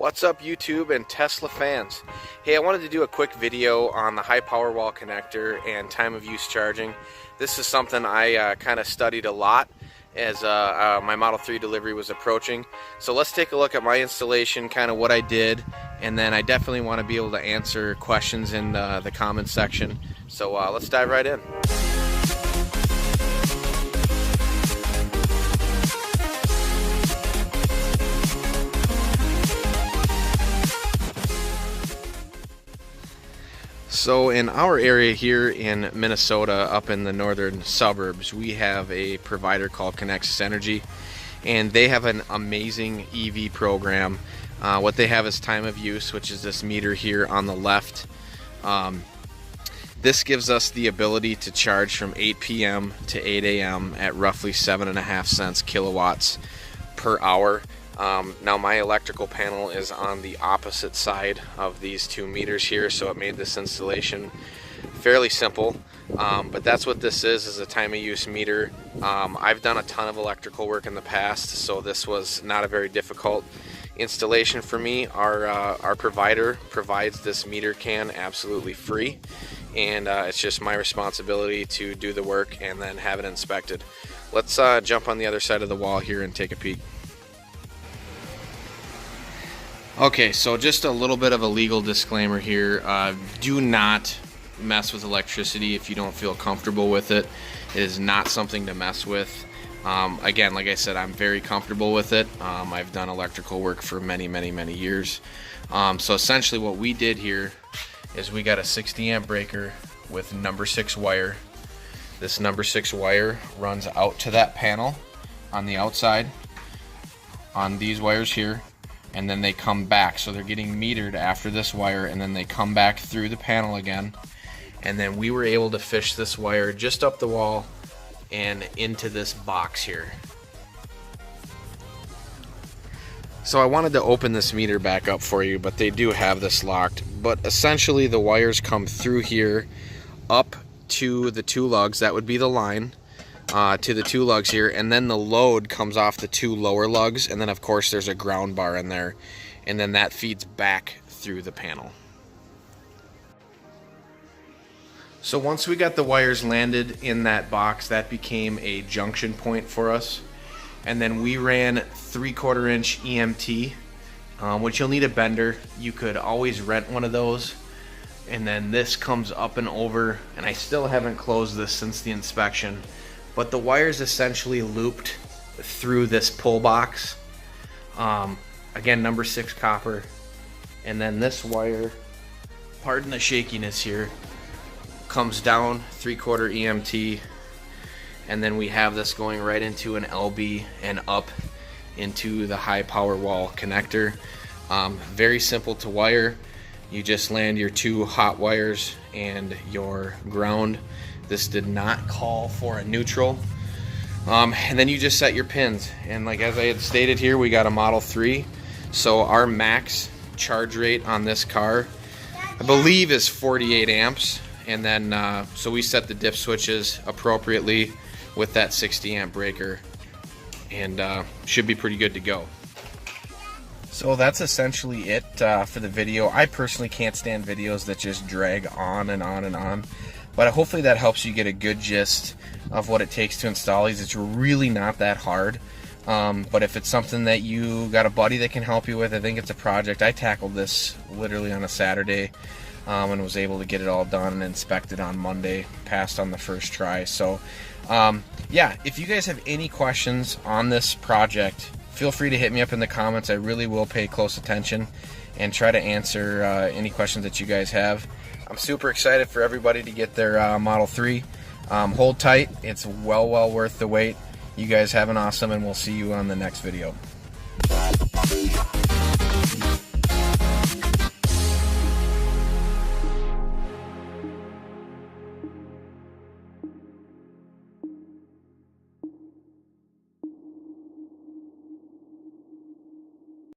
What's up, YouTube and Tesla fans? Hey, I wanted to do a quick video on the high power wall connector and time of use charging. This is something I kind of studied a lot as my Model 3 delivery was approaching. So let's take a look at my installation, kind of what I did, and then I definitely want to be able to answer questions in the comments section. So let's dive right in. So in our area here in Minnesota, up in the northern suburbs, we have a provider called Connexus Energy, and they have an amazing EV program. What they have is time of use, which is this meter here on the left. This gives us the ability to charge from 8 p.m. to 8 a.m. at roughly 7.5 cents kilowatts per hour. Now my electrical panel is on the opposite side of these two meters here, so it made this installation fairly simple. But that's what this is a time of use meter. I've done a ton of electrical work in the past, so this was not a very difficult installation for me. Our provider provides this meter can absolutely free, and it's just my responsibility to do the work and then have it inspected. Let's jump on the other side of the wall here and take a peek. Okay, so just a little bit of a legal disclaimer here. Do not mess with electricity if you don't feel comfortable with it. It is not something to mess with. Again, like I said, I'm very comfortable with it. I've done electrical work for many years. So essentially what we did here is we got a 60 amp breaker with number 6 wire. This number 6 wire runs out to that panel on the outside on these wires here, and then they come back, so they're getting metered after this wire, and then they come back through the panel again. And then we were able to fish this wire just up the wall and into this box here. So I wanted to open this meter back up for you, but they do have this locked. But essentially the wires come through here up to the two lugs, that would be the line, to the two lugs here, and then the load comes off the two lower lugs, and then of course there's a ground bar in there, and then that feeds back through the panel. So once we got the wires landed in that box, that became a junction point for us, and then we ran 3/4 inch EMT, which you'll need a bender. You could always rent one of those, and then this comes up and over, and I still haven't closed this since the inspection. But the wire's essentially looped through this pull box. Again, number 6 copper. And then this wire, pardon the shakiness here, comes down 3/4 EMT. And then we have this going right into an LB and up into the high power wall connector. Very simple to wire. You just land your 2 hot wires and your ground. This did not call for a neutral. And then you just set your pins. And like as I had stated here, we got a Model 3. So our max charge rate on this car, I believe, is 48 amps. And then, so we set the dip switches appropriately with that 60 amp breaker. And should be pretty good to go. So that's essentially it for the video. I personally can't stand videos that just drag on and on and on. But hopefully that helps you get a good gist of what it takes to install these. It's really not that hard. But if it's something that you got a buddy that can help you with, I think it's a project. I tackled this literally on a Saturday and was able to get it all done and inspected on Monday. Passed on the first try. So yeah, if you guys have any questions on this project, feel free to hit me up in the comments. I really will pay close attention and try to answer any questions that you guys have. I'm super excited for everybody to get their Model 3. Hold tight. It's well worth the wait. You guys have an awesome, and we'll see you on the next video.